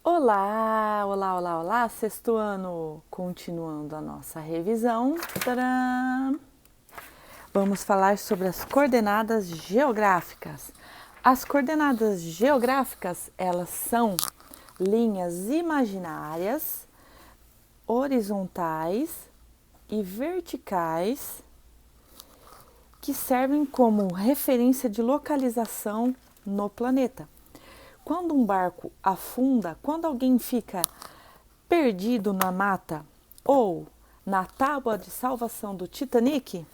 Olá, olá, olá, olá, sexto ano, continuando a nossa revisão. Tcharam! Vamos falar sobre as coordenadas geográficas. As coordenadas geográficas, elas são linhas imaginárias, horizontais e verticais que servem como referência de localização no planeta. Quando um barco afunda, quando alguém fica perdido na mata ou na tábua de salvação do Titanic,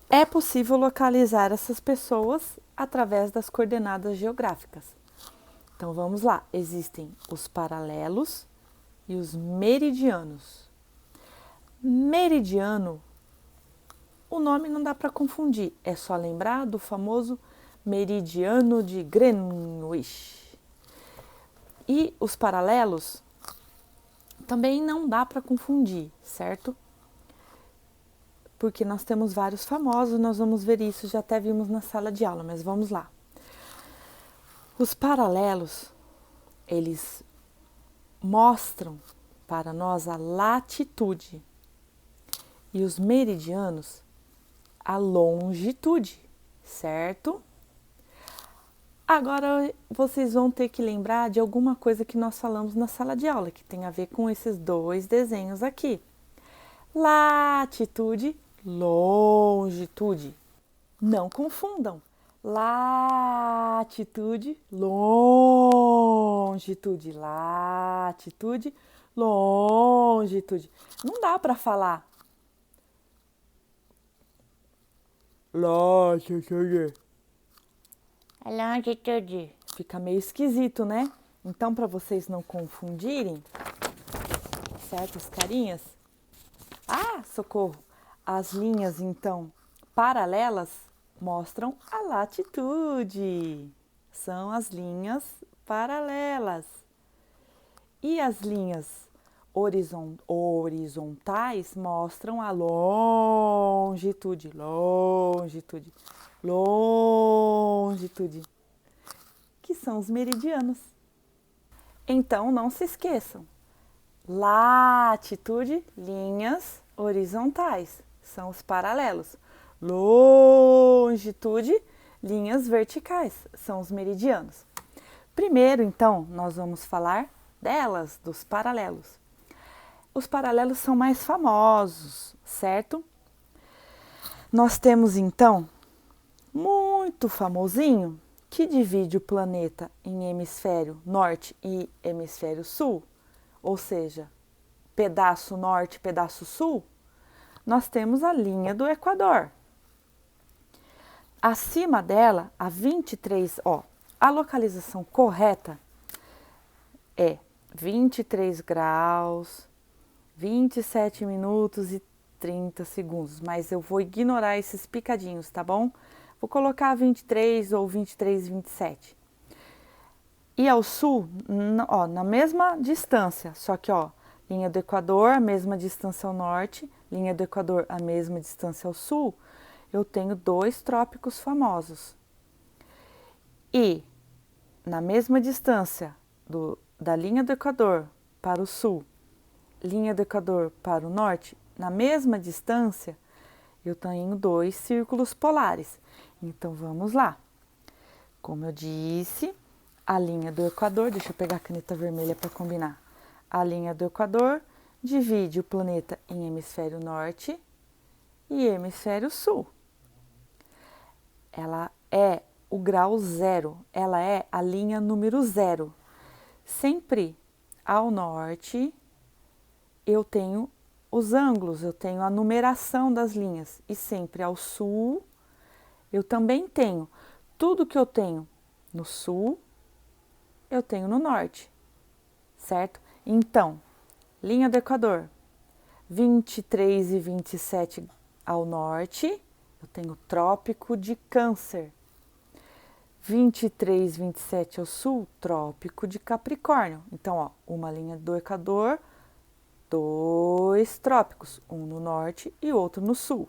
é possível localizar essas pessoas através das coordenadas geográficas. Então vamos lá, existem os paralelos e os meridianos. Meridiano, o nome não dá para confundir, é só lembrar do famoso meridiano de Greenwich. E os paralelos também não dá para confundir, certo? Porque nós temos vários famosos, nós vamos ver isso, já até vimos na sala de aula, mas vamos lá. Os paralelos, eles mostram para nós a latitude e os meridianos a longitude, certo? Agora vocês vão ter que lembrar de alguma coisa que nós falamos na sala de aula, que tem a ver com esses dois desenhos aqui. Latitude, longitude. Não confundam. Latitude, longitude. Latitude, longitude. Não dá para falar latitude. Longitude. Fica meio esquisito, né? Então, para vocês não confundirem, certas carinhas. Ah, socorro! As linhas, então, paralelas mostram a latitude. São as linhas paralelas. E as linhas horizontais mostram a longitude. Longitude. Longitude. Que são os meridianos. Então, não se esqueçam. Latitude, linhas horizontais, são os paralelos. Longitude, linhas verticais, são os meridianos. Primeiro, então, nós vamos falar delas, dos paralelos. Os paralelos são mais famosos, certo? Nós temos, então, muito famosinho, que divide o planeta em hemisfério norte e hemisfério sul, ou seja, pedaço norte, pedaço sul, nós temos a linha do Equador. Acima dela, a 23, a localização correta é 23 graus, 27 minutos e 30 segundos, mas eu vou ignorar esses picadinhos, tá bom? Vou colocar 23 ou 23 e 27. E ao sul, na mesma distância, só que, linha do Equador, a mesma distância ao norte, linha do Equador, a mesma distância ao sul, eu tenho dois trópicos famosos. E na mesma distância da linha do Equador para o sul, linha do Equador para o norte, na mesma distância, eu tenho dois círculos polares. Então, vamos lá. Como eu disse, a linha do Equador, deixa eu pegar a caneta vermelha para combinar. A linha do Equador divide o planeta em hemisfério norte e hemisfério sul. Ela é o grau zero, ela é a linha número zero. Sempre ao norte eu tenho os ângulos, eu tenho a numeração das linhas. E sempre ao sul eu também tenho. Tudo que eu tenho no sul, eu tenho no norte, certo? Então, linha do Equador, 23 e 27 ao norte, eu tenho o Trópico de Câncer. 23 e 27 ao sul, Trópico de Capricórnio. Então, uma linha do Equador, dois trópicos, um no norte e outro no sul.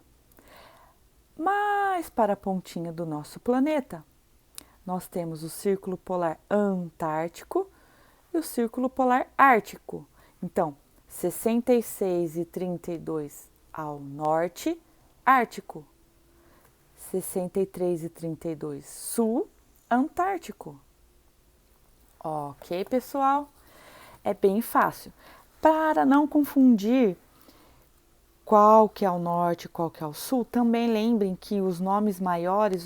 Mais para a pontinha do nosso planeta, nós temos o Círculo Polar Antártico e o Círculo Polar Ártico. Então, 66,32 ao norte, Ártico. 63,32 sul, Antártico. Ok, pessoal? É bem fácil. Para não confundir qual que é o norte e qual que é o sul, também lembrem que os nomes maiores,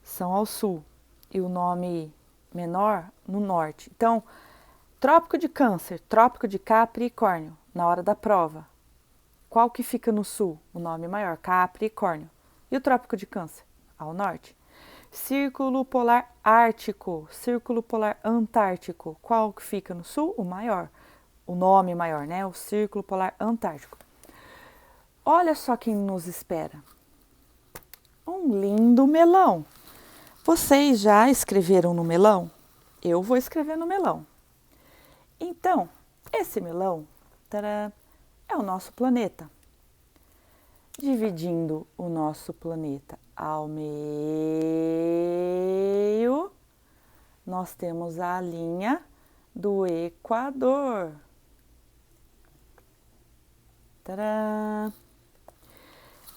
são ao sul e o nome menor no norte. Então, Trópico de Câncer, Trópico de Capricórnio, na hora da prova. Qual que fica no sul? O nome maior, Capricórnio. E o Trópico de Câncer? Ao norte. Círculo Polar Ártico, Círculo Polar Antártico. Qual que fica no sul? O maior. O nome maior, né? O Círculo Polar Antártico. Olha só quem nos espera. Um lindo melão. Vocês já escreveram no melão? Eu vou escrever no melão. Então, esse melão, tadã, é o nosso planeta. Dividindo o nosso planeta ao meio, nós temos a linha do Equador. Tadã!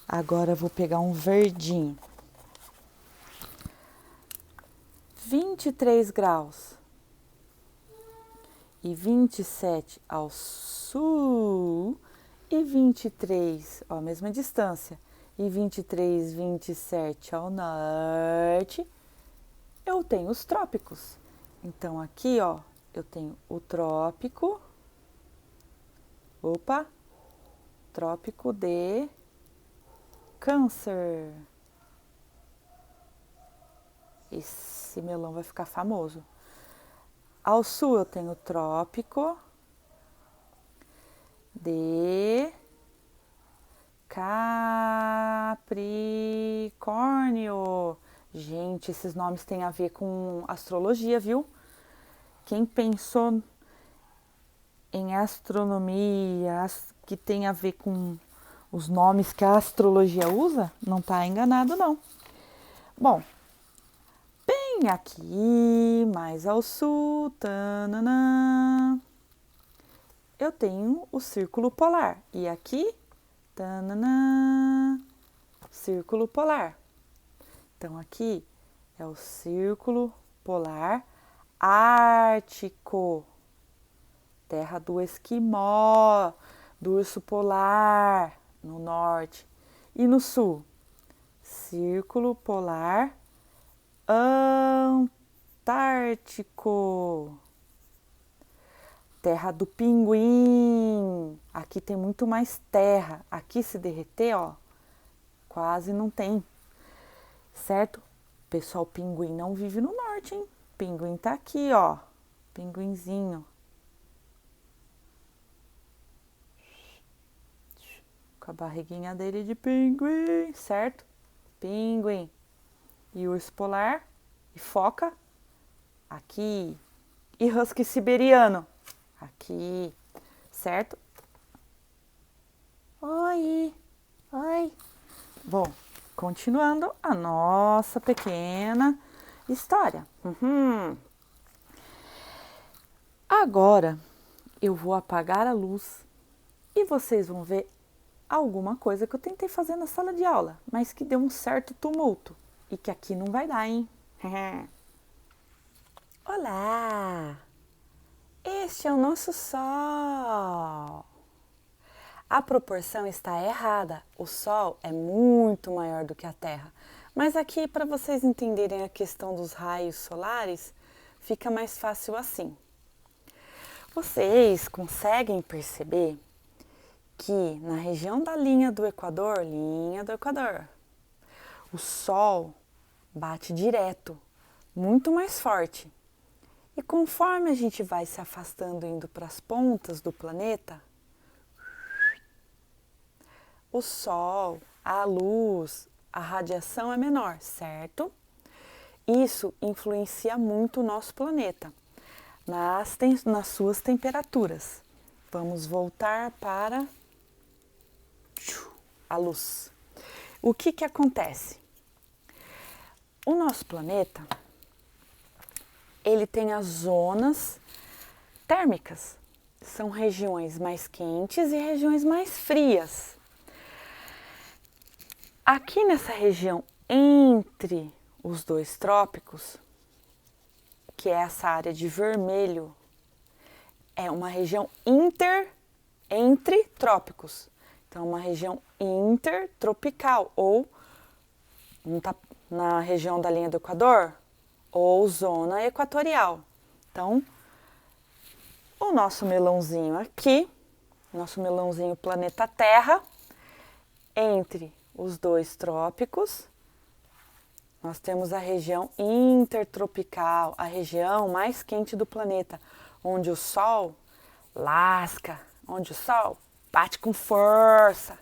Agora eu vou pegar um verdinho. 23 graus e 27 ao sul e 23, a mesma distância, e 23, 27 ao norte, eu tenho os trópicos. Então aqui, eu tenho o trópico, trópico de Câncer. Esse melão vai ficar famoso. Ao sul eu tenho o trópico de Capricórnio. Gente, esses nomes têm a ver com astrologia, viu? Quem pensou em astronomia, que tem a ver com os nomes que a astrologia usa, não está enganado, não. Bom, bem aqui, mais ao sul, tananã, eu tenho o Círculo Polar. E aqui, tananã, Círculo Polar. Então, aqui é o Círculo Polar Ártico, terra do esquimó, do urso polar no norte. E no sul, Círculo Polar Antártico, terra do pinguim. Aqui tem muito mais terra. Aqui se derreter, quase não tem, certo? Pessoal, pinguim não vive no norte, hein? Pinguim tá aqui, pinguinzinho. Com a barriguinha dele de pinguim, certo? Pinguim. E urso polar e foca aqui. E husky siberiano aqui, certo? Oi. Bom, continuando a nossa pequena história. Agora eu vou apagar a luz e vocês vão ver alguma coisa que eu tentei fazer na sala de aula, mas que deu um certo tumulto e que aqui não vai dar, hein? Olá! Este é o nosso Sol. A proporção está errada. O Sol é muito maior do que a Terra. Mas aqui, para vocês entenderem a questão dos raios solares, fica mais fácil assim. Vocês conseguem perceber que na região da linha do Equador, o Sol bate direto, muito mais forte. E conforme a gente vai se afastando, indo para as pontas do planeta, o Sol, a luz, a radiação é menor, certo? Isso influencia muito o nosso planeta, nas suas temperaturas. Vamos voltar para a luz. O que acontece? O nosso planeta, ele tem as zonas térmicas. São regiões mais quentes e regiões mais frias. Aqui nessa região entre os dois trópicos, que é essa área de vermelho, é uma região entre trópicos. Então, uma região intertropical, ou na região da linha do Equador, ou zona equatorial. Então, o nosso melãozinho aqui, nosso melãozinho planeta Terra, entre os dois trópicos, nós temos a região intertropical, a região mais quente do planeta, onde o Sol lasca, onde o Sol bate com força,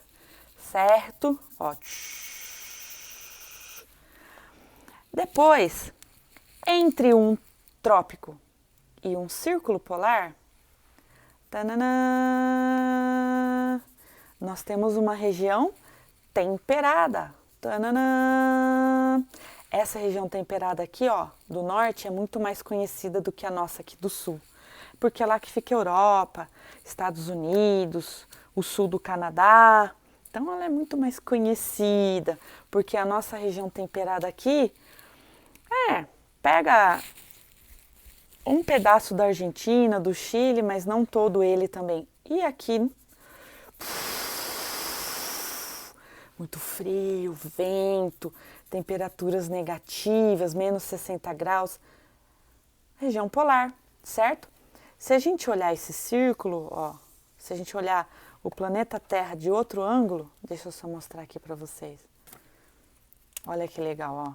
certo? Ó. Depois, entre um trópico e um círculo polar, tananã, nós temos uma região temperada. Tananã. Essa região temperada aqui, ó, do norte, é muito mais conhecida do que a nossa aqui do sul. Porque é lá que fica a Europa, Estados Unidos, o sul do Canadá. Então ela é muito mais conhecida, porque a nossa região temperada aqui, pega um pedaço da Argentina, do Chile, mas não todo ele também. E aqui, muito frio, vento, temperaturas negativas, menos 60 graus. Região polar, certo? Se a gente olhar esse círculo, ó, se a gente olhar o planeta Terra de outro ângulo, deixa eu só mostrar aqui para vocês. Olha que legal, ó.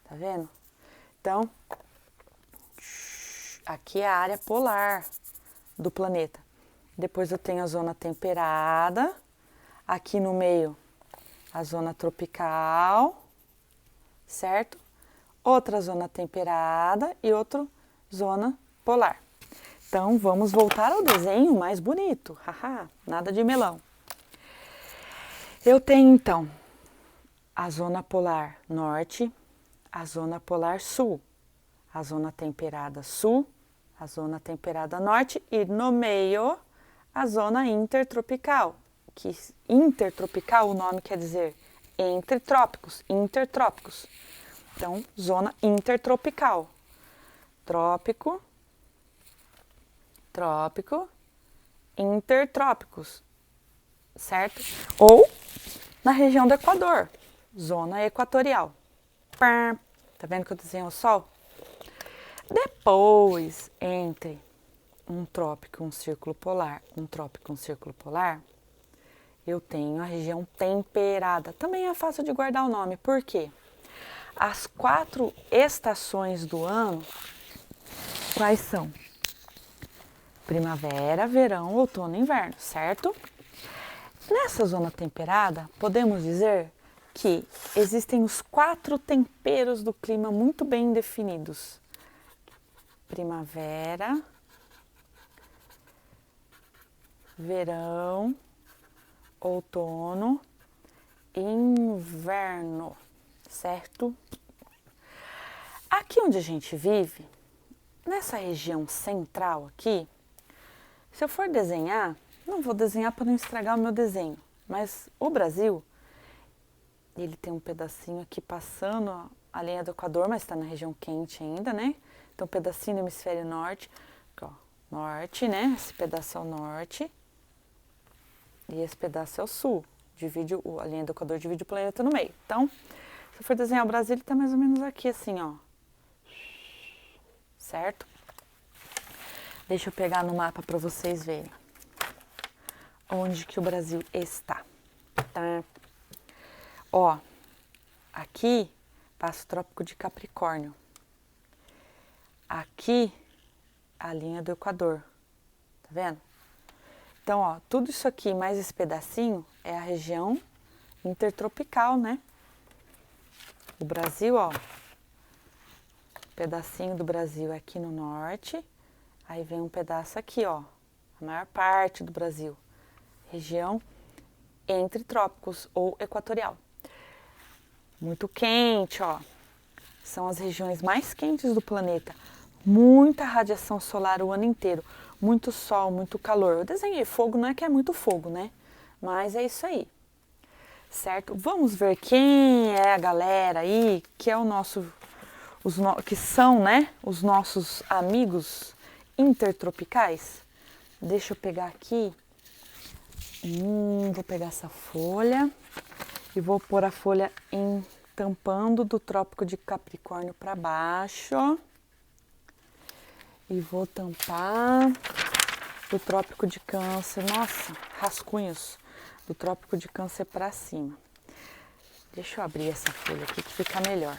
Tá vendo? Então, aqui é a área polar do planeta. Depois eu tenho a zona temperada, aqui no meio a zona tropical, certo? Outra zona temperada e outra zona polar. Então, vamos voltar ao desenho mais bonito. Haha, nada de melão. Eu tenho, então, a zona polar norte, a zona polar sul, a zona temperada sul, a zona temperada norte e no meio a zona intertropical. Que intertropical, o nome quer dizer entre trópicos, intertrópicos. Então, zona intertropical. Trópico, trópico, intertrópicos, certo? Ou na região do Equador, zona equatorial. Tá vendo que eu desenho o Sol? Depois, entre um trópico e um círculo polar, um trópico e um círculo polar, eu tenho a região temperada. Também é fácil de guardar o nome, por quê? As 4 estações do ano, quais são? Primavera, verão, outono e inverno, certo? Nessa zona temperada, podemos dizer que existem os 4 temperos do clima muito bem definidos. Primavera, verão, outono e inverno, certo? Aqui onde a gente vive, nessa região central aqui, se eu for desenhar, não vou desenhar para não estragar o meu desenho, mas o Brasil, ele tem um pedacinho aqui passando a linha do Equador, mas está na região quente ainda, né? Então, um pedacinho do hemisfério norte, aqui, ó, norte, né? Esse pedaço é o norte e esse pedaço é o sul. A linha do Equador divide o planeta no meio. Então, se eu for desenhar o Brasil, ele está mais ou menos aqui, assim, ó. Certo? Deixa eu pegar no mapa para vocês verem onde que o Brasil está. Tá? Ó, aqui passa o Trópico de Capricórnio. Aqui, a linha do Equador. Tá vendo? Então, ó, tudo isso aqui, mais esse pedacinho, é a região intertropical, né? O Brasil, ó, pedacinho do Brasil é aqui no norte, aí vem um pedaço aqui, ó, a maior parte do Brasil, região entre trópicos ou equatorial. Muito quente, ó, são as regiões mais quentes do planeta. Muita radiação solar o ano inteiro, muito sol, muito calor. Eu desenhei fogo, não é que é muito fogo, né? Mas é isso aí, certo? Vamos ver quem é a galera aí, que é o nosso, que são, né, os nossos amigos intertropicais. Deixa eu pegar aqui, vou pegar essa folha e vou pôr a folha tampando do Trópico de Capricórnio para baixo. E vou tampar do Trópico de Câncer, nossa, rascunhos do Trópico de Câncer para cima. Deixa eu abrir essa folha aqui que fica melhor.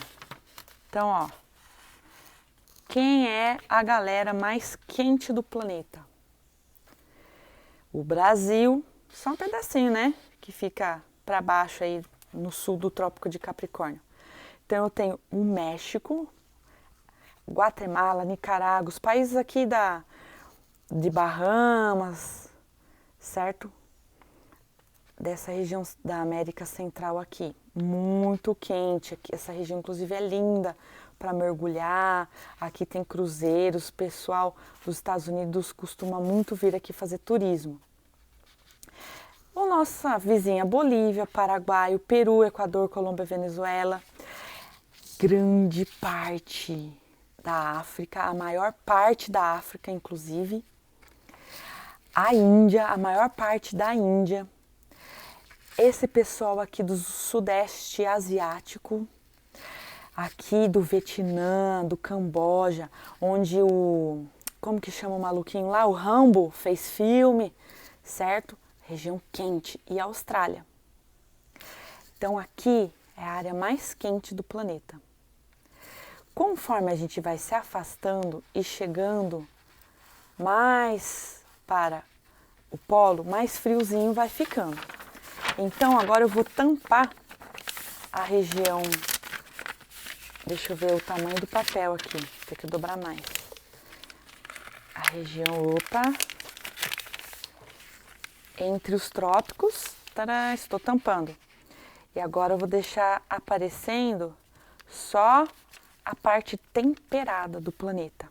Então, ó, quem é a galera mais quente do planeta? O Brasil, só um pedacinho, né? Que fica para baixo aí no sul do Trópico de Capricórnio. Então, eu tenho o México, Guatemala, Nicarágua, os países aqui de Bahamas, certo? Dessa região da América Central aqui, muito quente. Aqui, essa região, inclusive, é linda para mergulhar. Aqui tem cruzeiros, o pessoal dos Estados Unidos costuma muito vir aqui fazer turismo. A nossa vizinha Bolívia, Paraguai, o Peru, Equador, Colômbia, Venezuela, grande parte da África, a maior parte da África, inclusive, a Índia, a maior parte da Índia, esse pessoal aqui do Sudeste Asiático, aqui do Vietnã, do Camboja, onde como que chama o maluquinho lá? O Rambo fez filme, certo? Região quente. E a Austrália. Então aqui é a área mais quente do planeta. Conforme a gente vai se afastando e chegando mais para o polo, mais friozinho vai ficando. Então agora eu vou tampar a região. Deixa eu ver o tamanho do papel aqui, tem que dobrar mais. A região, entre os trópicos, tará, estou tampando. E agora eu vou deixar aparecendo só a parte temperada do planeta,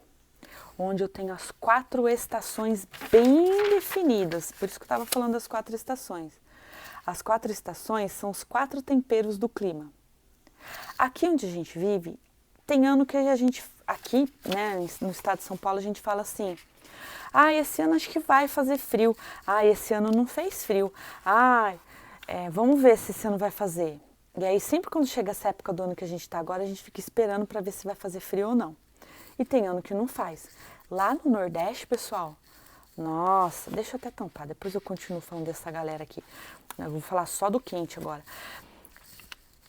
onde eu tenho as 4 estações bem definidas, por isso que eu estava falando das 4 estações. As 4 estações são os 4 temperos do clima. Aqui onde a gente vive, tem ano que a gente, aqui, né, no estado de São Paulo, a gente fala assim, esse ano acho que vai fazer frio, esse ano não fez frio, vamos ver se esse ano vai fazer. E aí sempre quando chega essa época do ano que a gente está agora, a gente fica esperando para ver se vai fazer frio ou não. E tem ano que não faz. Lá no Nordeste, pessoal, nossa, deixa eu até tampar, depois eu continuo falando dessa galera aqui. Eu vou falar só do quente agora.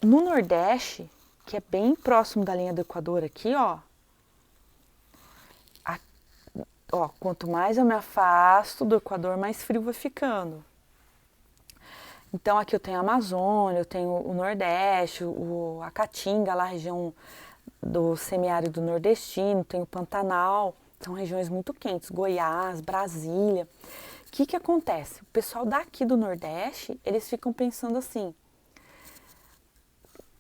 No Nordeste, que é bem próximo da linha do Equador aqui, ó, quanto mais eu me afasto do Equador, mais frio vai ficando. Então aqui eu tenho a Amazônia, eu tenho o Nordeste, a Caatinga, lá a região do semiárido nordestino, tenho o Pantanal, são regiões muito quentes, Goiás, Brasília. O que acontece? O pessoal daqui do Nordeste, eles ficam pensando assim,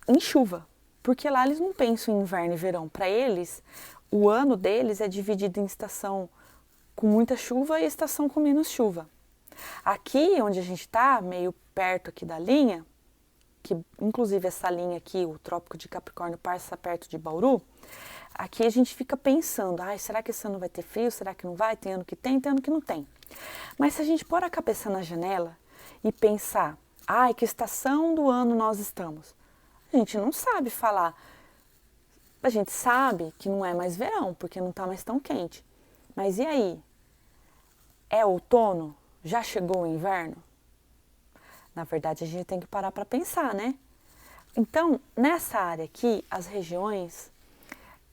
em chuva, porque lá eles não pensam em inverno e verão. Para eles, o ano deles é dividido em estação com muita chuva e estação com menos chuva. Aqui onde a gente está, meio perto aqui da linha, que inclusive essa linha aqui, o Trópico de Capricórnio passa perto de Bauru, aqui a gente fica pensando, será que esse ano vai ter frio, será que não vai? Tem ano que tem ano que não tem. Mas se a gente pôr a cabeça na janela e pensar, que estação do ano nós estamos? A gente não sabe falar. A gente sabe que não é mais verão, porque não está mais tão quente. Mas e aí? É outono? Já chegou o inverno? Na verdade, a gente tem que parar para pensar, né? Então, nessa área aqui, as regiões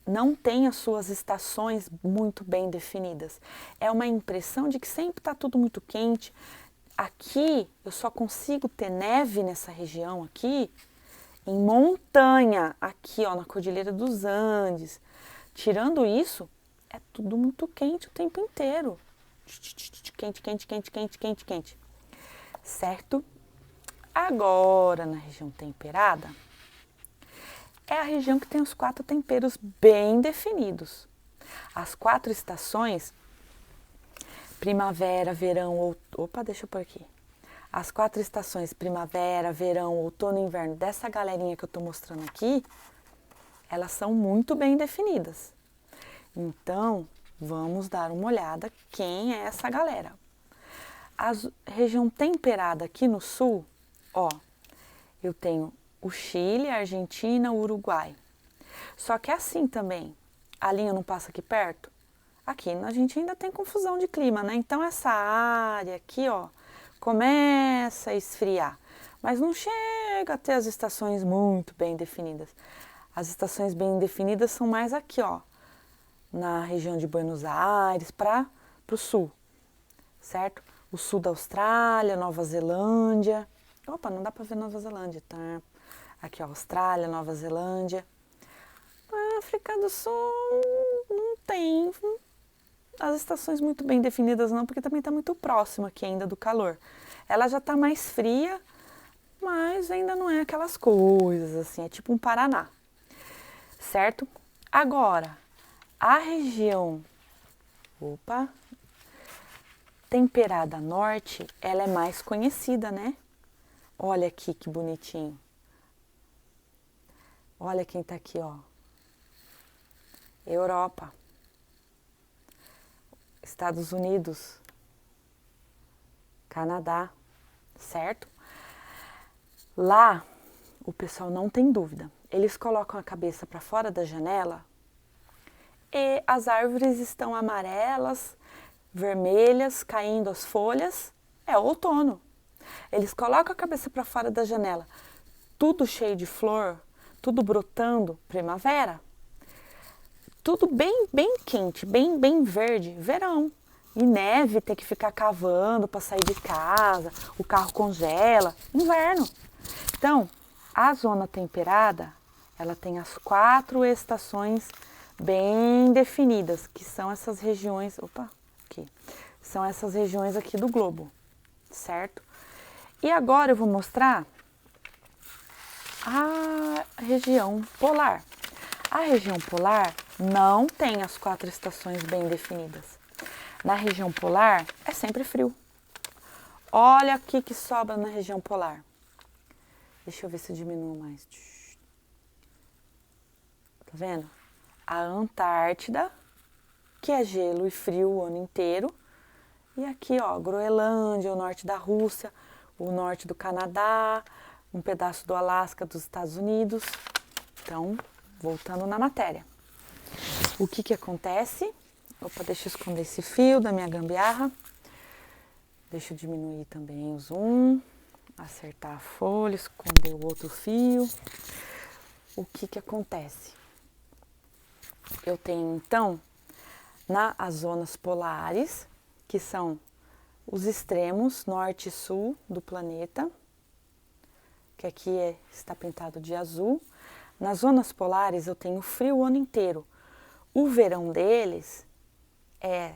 não têm as suas estações muito bem definidas. É uma impressão de que sempre está tudo muito quente. Aqui, eu só consigo ter neve nessa região aqui, em montanha, aqui ó, na Cordilheira dos Andes. Tirando isso, é tudo muito quente o tempo inteiro. Quente, quente, quente, quente, quente, quente. Certo? Agora, na região temperada, é a região que tem os 4 temperos bem definidos. As 4 estações, primavera, verão, deixa eu pôr aqui. As 4 estações, primavera, verão, outono e inverno, dessa galerinha que eu estou mostrando aqui, elas são muito bem definidas. Então, vamos dar uma olhada quem é essa galera. A região temperada aqui no sul, ó, eu tenho o Chile, a Argentina, o Uruguai. Só que é assim também, a linha não passa aqui perto? Aqui a gente ainda tem confusão de clima, né? Então essa área aqui, ó, começa a esfriar. Mas não chega a ter as estações muito bem definidas. As estações bem definidas são mais aqui, ó, na região de Buenos Aires, para o sul, certo? O sul da Austrália, Nova Zelândia. Opa, não dá para ver Nova Zelândia, tá? Aqui, ó, Austrália, Nova Zelândia. A África do Sul não tem as estações muito bem definidas não, porque também está muito próxima aqui ainda do calor. Ela já está mais fria, mas ainda não é aquelas coisas assim, é tipo um Paraná, certo? Agora, a região, temperada norte, ela é mais conhecida, né? Olha aqui que bonitinho. Olha quem tá aqui, ó. Europa. Estados Unidos. Canadá, certo? Lá, o pessoal não tem dúvida. Eles colocam a cabeça para fora da janela e as árvores estão amarelas, vermelhas, caindo as folhas. É outono. Eles colocam a cabeça para fora da janela, tudo cheio de flor, tudo brotando, primavera. Tudo bem, bem quente, bem verde, verão. E neve, ter que ficar cavando para sair de casa, o carro congela, inverno. Então, a zona temperada, ela tem as 4 estações bem definidas, que são essas regiões, são essas regiões aqui do globo, certo? E agora eu vou mostrar a região polar. A região polar não tem as 4 estações bem definidas. Na região polar é sempre frio. Olha aqui que sobra na região polar. Deixa eu ver se eu diminuo mais. Tá vendo? A Antártida, que é gelo e frio o ano inteiro. E aqui, ó, Groenlândia, o norte da Rússia, o norte do Canadá, um pedaço do Alasca dos Estados Unidos. Então, voltando na matéria. O que acontece? Deixa eu esconder esse fio da minha gambiarra. Deixa eu diminuir também o zoom, acertar a folha, esconder o outro fio. O que acontece? Eu tenho, então, as zonas polares, que são os extremos norte e sul do planeta, que aqui está pintado de azul. Nas zonas polares eu tenho frio o ano inteiro. O verão deles é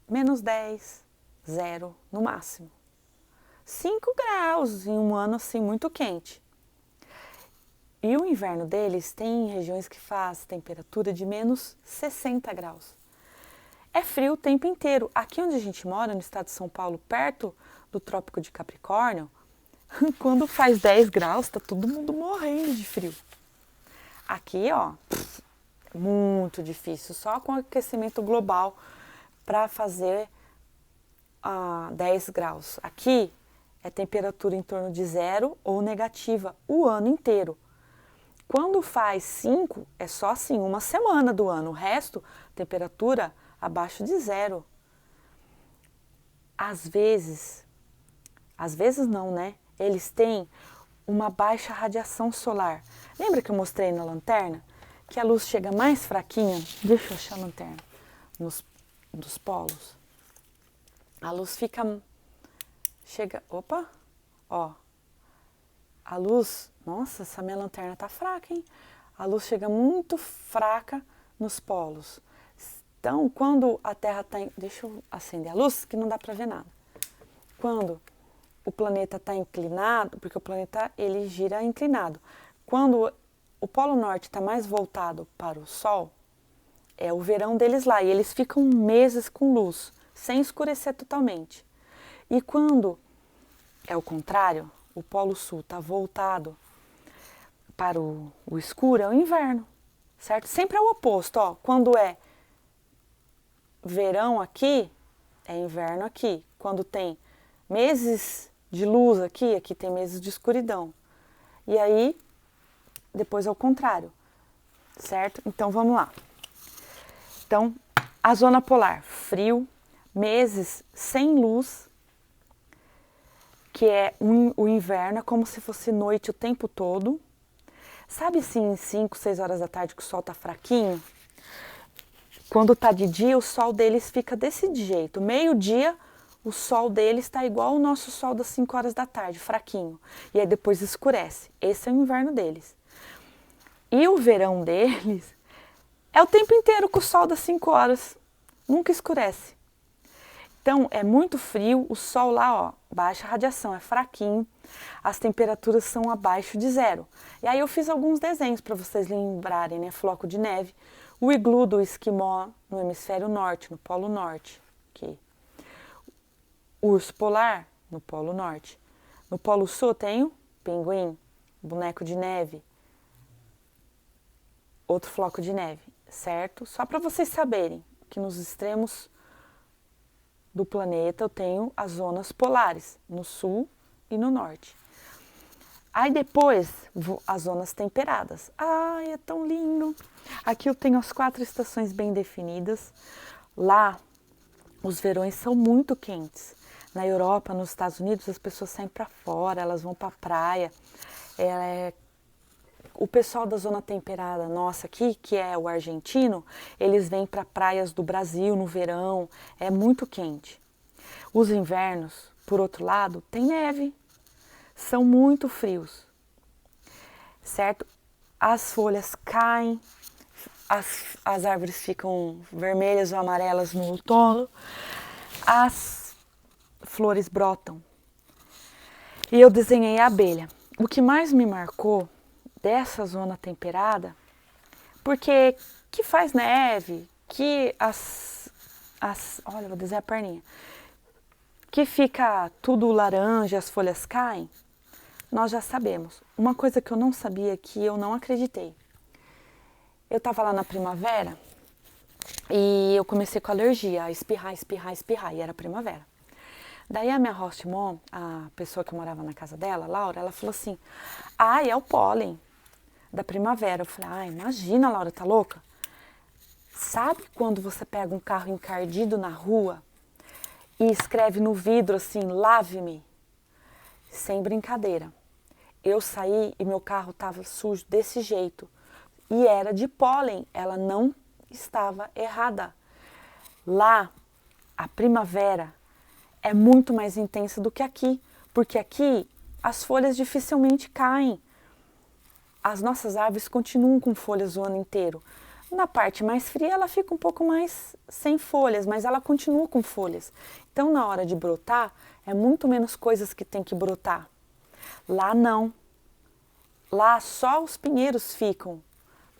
-10, 0 no máximo. 5 graus em um ano assim muito quente. E o inverno deles tem regiões que faz temperatura de -60 graus. É frio o tempo inteiro. Aqui onde a gente mora, no estado de São Paulo, perto do Trópico de Capricórnio, quando faz 10 graus, tá todo mundo morrendo de frio. Aqui, ó, muito difícil, só com aquecimento global para fazer 10 graus. Aqui é temperatura em torno de 0 ou negativa o ano inteiro. Quando faz 5, é só assim, uma semana do ano. O resto, temperatura abaixo de 0. Às vezes não, né? Eles têm uma baixa radiação solar. Lembra que eu mostrei na lanterna? Que a luz chega mais fraquinha. Deixa eu achar a lanterna. Dos polos. A luz a luz, nossa, essa minha lanterna tá fraca, hein? A luz chega muito fraca nos polos. Então, quando a Terra tá, deixa eu acender a luz, que não dá para ver nada. Quando o planeta está inclinado, porque o planeta ele gira inclinado. Quando o Polo Norte está mais voltado para o Sol, é o verão deles lá. E eles ficam meses com luz, sem escurecer totalmente. E quando é o contrário, o Polo Sul está voltado para o escuro, é o inverno, certo? Sempre é o oposto, ó. Quando é verão aqui, é inverno aqui. Quando tem meses de luz aqui, aqui tem meses de escuridão. E aí, depois é o contrário, certo? Então, vamos lá. Então, a zona polar, frio, meses sem luz, que é o inverno, é como se fosse noite o tempo todo. Sabe assim, 5, 6 horas da tarde que o sol tá fraquinho? Quando tá de dia, o sol deles fica desse jeito. Meio-dia, o sol deles está igual ao nosso sol das 5 horas da tarde, fraquinho. E aí depois escurece. Esse é o inverno deles. E o verão deles é o tempo inteiro com o sol das 5 horas. Nunca escurece. Então, é muito frio, o sol lá, ó, baixa radiação, é fraquinho, as temperaturas são abaixo de zero. E aí eu fiz alguns desenhos para vocês lembrarem, né? Floco de neve, o iglu do esquimó no hemisfério norte, no polo norte, aqui. Urso polar no polo norte. No polo sul tem o pinguim, boneco de neve, outro floco de neve, certo? Só para vocês saberem que nos extremos do planeta eu tenho as zonas polares, no sul e no norte. Aí depois, as zonas temperadas. Ai, é tão lindo! Aqui eu tenho as 4 estações bem definidas. Lá, os verões são muito quentes. Na Europa, nos Estados Unidos, as pessoas saem para fora, elas vão para a praia. O pessoal da zona temperada nossa aqui, que é o argentino, eles vêm para praias do Brasil no verão, é muito quente. Os invernos, por outro lado, tem neve, são muito frios, certo? As folhas caem, as árvores ficam vermelhas ou amarelas no outono, as flores brotam. E eu desenhei a abelha. O que mais me marcou dessa zona temperada, porque que faz neve, que olha, vou desenhar a perninha, que fica tudo laranja, as folhas caem, nós já sabemos. Uma coisa que eu não sabia, que eu não acreditei. Eu estava lá na primavera e eu comecei com alergia, a espirrar, espirrar, espirrar, e era primavera. Daí a minha host mom, a pessoa que morava na casa dela, Laura, ela falou assim, é o pólen da primavera. Eu falei, imagina, Laura, tá louca? Sabe quando você pega um carro encardido na rua e escreve no vidro assim, lave-me? Sem brincadeira. Eu saí e meu carro estava sujo desse jeito. E era de pólen, ela não estava errada. Lá, a primavera é muito mais intensa do que aqui, porque aqui as folhas dificilmente caem. As nossas árvores continuam com folhas o ano inteiro. Na parte mais fria ela fica um pouco mais sem folhas, mas ela continua com folhas. Então na hora de brotar, é muito menos coisas que tem que brotar. Lá não. Lá só os pinheiros ficam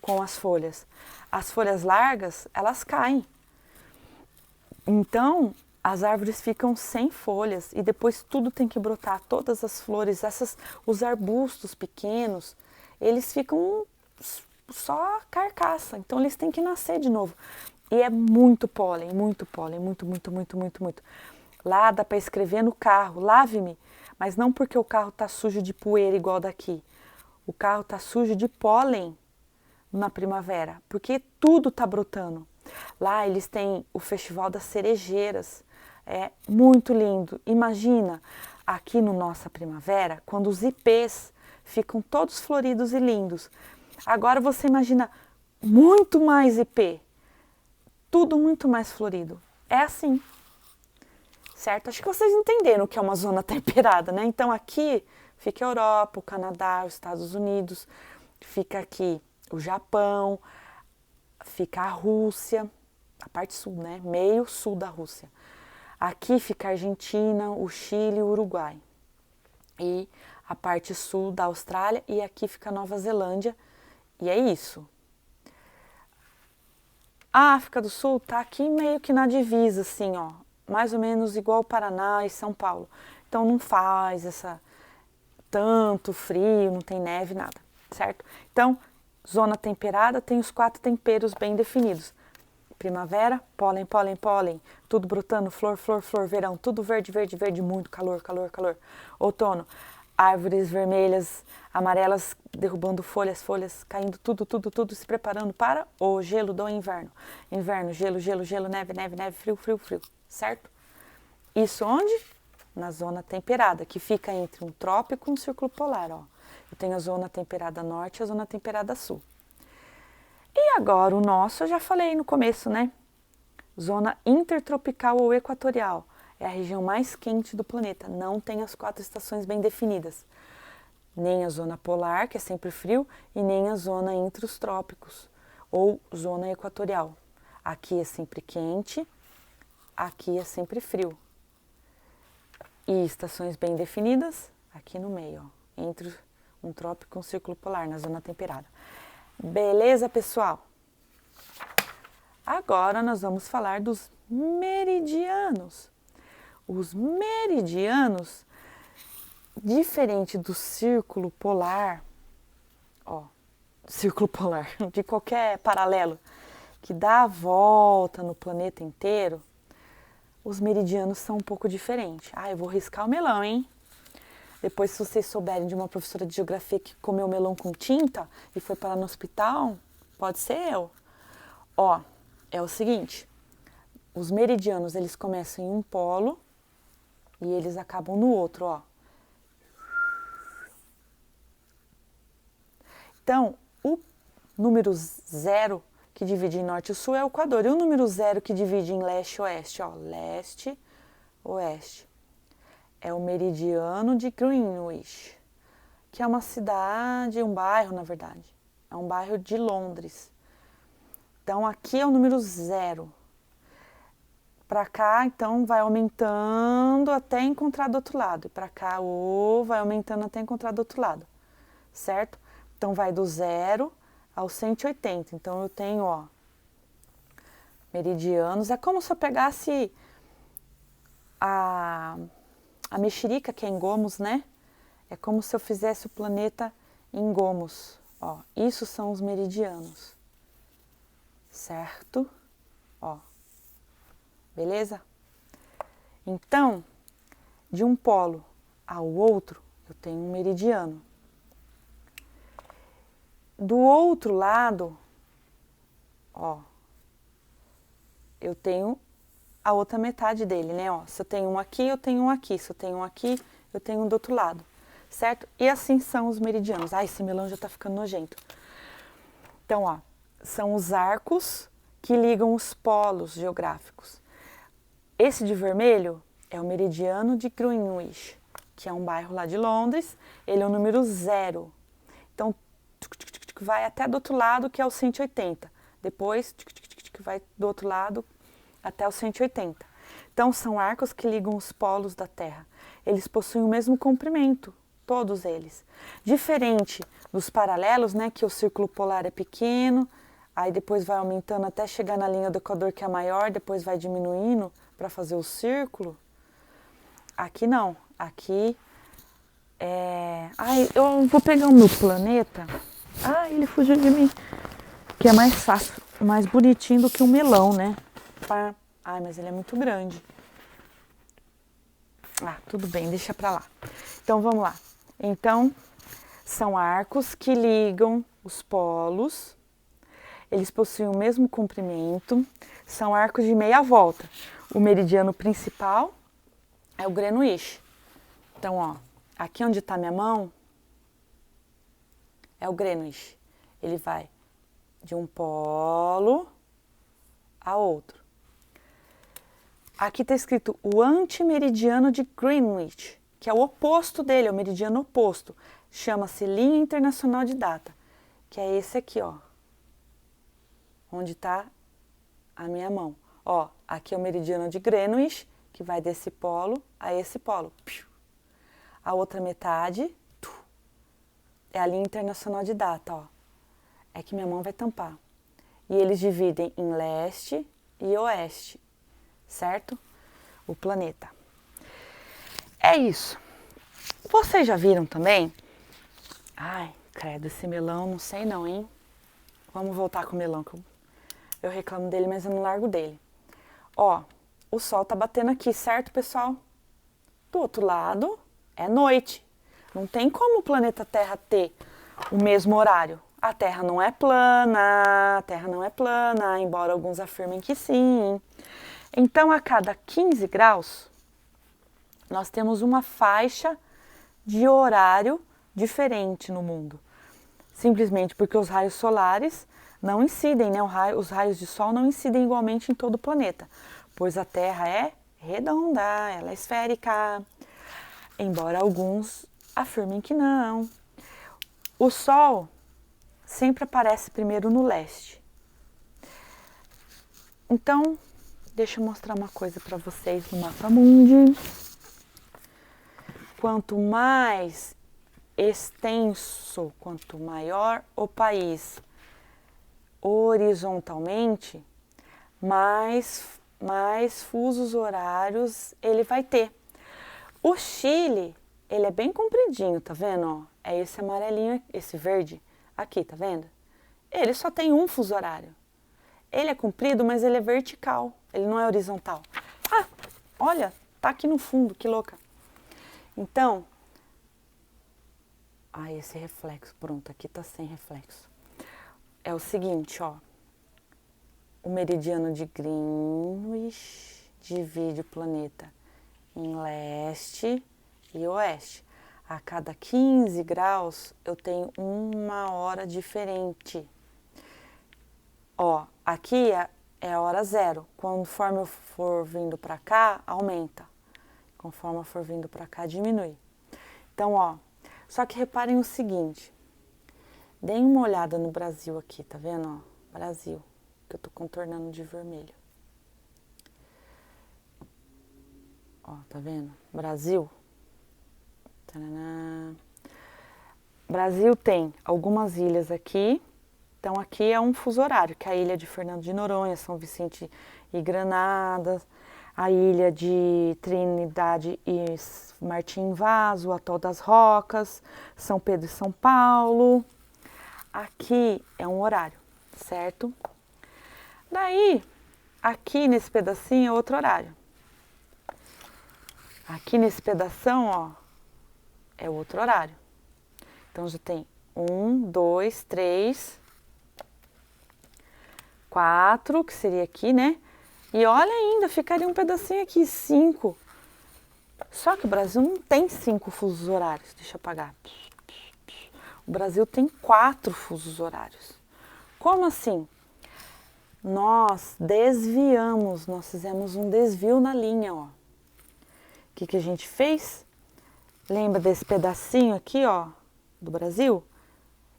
com as folhas. As folhas largas, elas caem. Então, as árvores ficam sem folhas e depois tudo tem que brotar, todas as flores, os arbustos pequenos, eles ficam só carcaça, então eles têm que nascer de novo. E é muito pólen, muito, muito, muito, muito, muito. Lá dá para escrever no carro, lave-me, mas não porque o carro está sujo de poeira igual daqui. O carro está sujo de pólen na primavera, porque tudo está brotando. Lá eles têm o Festival das Cerejeiras, é muito lindo. Imagina, aqui no nossa primavera, quando os ipês ficam todos floridos e lindos. Agora você imagina muito mais ipê, tudo muito mais florido. É assim, certo? Acho que vocês entenderam o que é uma zona temperada, né? Então aqui fica a Europa, o Canadá, os Estados Unidos, fica aqui o Japão, fica a Rússia, a parte sul, né? Meio sul da Rússia. Aqui fica a Argentina, o Chile e o Uruguai. E a parte sul da Austrália, e aqui fica a Nova Zelândia E é isso. A África do Sul tá aqui meio que na divisa, assim, ó, mais ou menos igual o Paraná e São Paulo. Então não faz tanto frio, não tem neve, nada, certo? Então, zona temperada tem os 4 temperos bem definidos. Primavera, pólen, pólen, pólen, tudo brotando, flor, flor, flor, verão, tudo verde, verde, verde, muito calor, calor, calor. Outono, árvores vermelhas, amarelas, derrubando folhas, folhas, caindo tudo, tudo, tudo, se preparando para o gelo do inverno. Inverno, gelo, gelo, gelo, neve, neve, neve, frio, frio, frio, certo? Isso onde? Na zona temperada, que fica entre um trópico e um círculo polar, ó. Eu tenho a zona temperada norte e a zona temperada sul. E agora o nosso, eu já falei no começo, né? Zona intertropical ou equatorial. É a região mais quente do planeta. Não tem as 4 estações bem definidas. Nem a zona polar, que é sempre frio, e nem a zona entre os trópicos, ou zona equatorial. Aqui é sempre quente, aqui é sempre frio. E estações bem definidas, aqui no meio, ó, entre um trópico e um círculo polar, na zona temperada. Beleza, pessoal? Agora nós vamos falar dos meridianos. Os meridianos, diferente do círculo polar, ó, círculo polar, de qualquer paralelo que dá a volta no planeta inteiro, os meridianos são um pouco diferentes. Ah, eu vou riscar o melão, hein? Depois, se vocês souberem de uma professora de geografia que comeu melão com tinta e foi parar no hospital, pode ser eu. Ó, é o seguinte, os meridianos, eles começam em um polo e eles acabam no outro, ó. Então, o número 0 que divide em norte e sul é o Equador. E o número 0 que divide em leste e oeste, ó, leste, oeste, é o meridiano de Greenwich, que é uma cidade, um bairro, na verdade. É um bairro de Londres. Então, aqui é o número 0. Para cá, então, vai aumentando até encontrar do outro lado. E para cá, vai aumentando até encontrar do outro lado, certo? Então, vai do 0 ao 180. Então, eu tenho, ó, meridianos. É como se eu pegasse a mexerica, que é em gomos, né? É como se eu fizesse o planeta em gomos. Ó, isso são os meridianos, certo? Ó, beleza? Então, de um polo ao outro, eu tenho um meridiano. Do outro lado, ó, eu tenho a outra metade dele, né? Ó, se eu tenho um aqui, eu tenho um aqui. Se eu tenho um aqui, eu tenho um do outro lado, certo? E assim são os meridianos. Ai, esse melão já tá ficando nojento. Então, ó, são os arcos que ligam os polos geográficos. Esse de vermelho é o meridiano de Greenwich, que é um bairro lá de Londres. Ele é o número 0. Então, vai até do outro lado, que é o 180. Depois, vai do outro lado até o 180. Então, são arcos que ligam os polos da Terra. Eles possuem o mesmo comprimento, todos eles. Diferente dos paralelos, né, que o círculo polar é pequeno, aí depois vai aumentando até chegar na linha do Equador, que é maior, depois vai diminuindo para fazer o círculo. Aqui não. Aqui é... Ai, eu vou pegar o meu planeta. Ai, ele fugiu de mim. Que é mais fácil, mais bonitinho do que um melão, né? Ai, mas ele é muito grande. Ah, tudo bem, deixa pra lá. Então, vamos lá. Então, são arcos que ligam os polos. Eles possuem o mesmo comprimento. São arcos de meia volta. O meridiano principal é o Greenwich. Então, ó, aqui onde está minha mão é o Greenwich. Ele vai de um polo a outro. Aqui está escrito o antimeridiano de Greenwich, que é o oposto dele, é o meridiano oposto. Chama-se linha internacional de data, que é esse aqui, ó. Onde está a minha mão. Ó, aqui é o meridiano de Greenwich, que vai desse polo a esse polo. A outra metade é a linha internacional de data, ó. É que minha mão vai tampar. E eles dividem em leste e oeste, certo? O planeta. É isso. Vocês já viram também? Ai, credo, esse melão, não sei não, hein? Vamos voltar com o melão, que eu reclamo dele, mas eu não largo dele. Ó, o sol tá batendo aqui, certo, pessoal? Do outro lado é noite. Não tem como o planeta Terra ter o mesmo horário. A Terra não é plana, a Terra não é plana, embora alguns afirmem que sim. Então, a cada 15 graus, nós temos uma faixa de horário diferente no mundo. Simplesmente porque os raios solares não incidem, né? Os raios de sol não incidem igualmente em todo o planeta, pois a Terra é redonda, ela é esférica, embora alguns afirmem que não. O Sol sempre aparece primeiro no leste. Então, deixa eu mostrar uma coisa para vocês no mapa mundi. Quanto mais extenso, quanto maior o país horizontalmente, mais fusos horários ele vai ter. O Chile, ele é bem compridinho, tá vendo? Ó, é esse amarelinho, esse verde aqui, tá vendo? Ele só tem um fuso horário. Ele é comprido, mas ele é vertical, ele não é horizontal. Ah, olha, tá aqui no fundo, que louca. Então, esse reflexo, pronto, aqui tá sem reflexo. É o seguinte, ó, o meridiano de Greenwich divide o planeta em leste e oeste. A cada 15 graus eu tenho uma hora diferente. Ó, aqui é a hora zero. Conforme eu for vindo para cá, aumenta. Conforme eu for vindo para cá, diminui. Então, ó, só que reparem o seguinte. Deem uma olhada no Brasil aqui, tá vendo? Ó, Brasil, que eu tô contornando de vermelho. Ó, tá vendo? Brasil. Taraná. Brasil tem algumas ilhas aqui. Então, aqui é um fuso horário, que é a ilha de Fernando de Noronha, São Vicente e Granada, a ilha de Trinidade e Martim Vaz, o Atol das Rocas, São Pedro e São Paulo. Aqui é um horário, certo? Daí, aqui nesse pedacinho é outro horário. Aqui nesse pedação, ó, é outro horário. Então, já tem 1, 2, 3... 4, que seria aqui, né? E olha ainda, ficaria um pedacinho aqui, 5. Só que o Brasil não tem 5 fusos horários. Deixa eu apagar. O Brasil tem 4 fusos horários. Como assim? Nós desviamos, nós fizemos um desvio na linha, ó. O que a gente fez? Lembra desse pedacinho aqui, ó, do Brasil?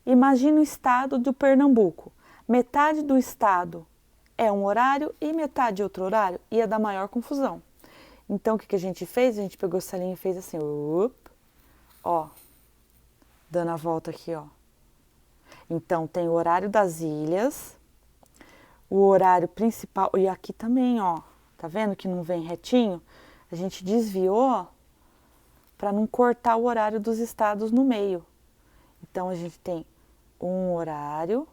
Imagina o estado do Pernambuco. Metade do estado é um horário e metade outro horário, ia dar maior confusão. Então, o que a gente fez? A gente pegou essa linha e fez assim, ó, dando a volta aqui, ó. Então, tem o horário das ilhas, o horário principal, e aqui também, ó, tá vendo que não vem retinho? A gente desviou para não cortar o horário dos estados no meio. Então, a gente tem um horário,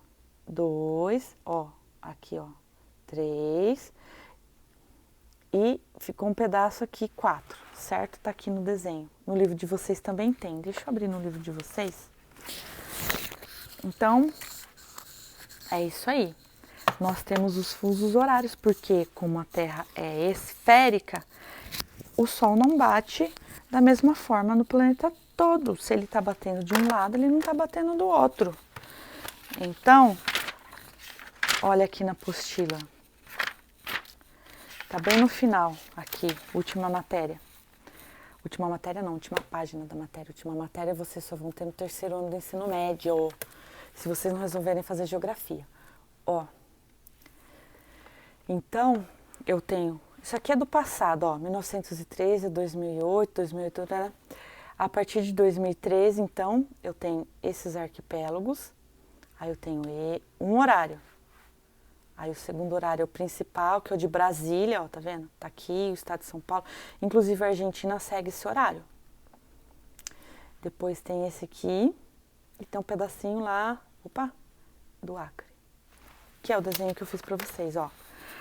2, ó, aqui, ó, 3, e ficou um pedaço aqui, 4, certo? Tá aqui no desenho. No livro de vocês também tem. Deixa eu abrir no livro de vocês. Então, é isso aí. Nós temos os fusos horários, porque como a Terra é esférica, o Sol não bate da mesma forma no planeta todo. Se ele tá batendo de um lado, ele não tá batendo do outro. Então, olha aqui na apostila. Tá bem no final, aqui, última matéria. Última matéria não, última página da matéria. Última matéria vocês só vão ter no 3º ano do ensino médio, se vocês não resolverem fazer geografia. Ó. Então, eu tenho... Isso aqui é do passado, ó. 1913, 2008, 2008... Né? A partir de 2013, então, eu tenho esses arquipélagos Aí eu tenho um horário. Aí o segundo horário é o principal, que é o de Brasília, ó, tá vendo? Tá aqui, o estado de São Paulo. Inclusive a Argentina segue esse horário. Depois tem esse aqui, e tem um pedacinho lá, opa, do Acre. Que é o desenho que eu fiz pra vocês, ó.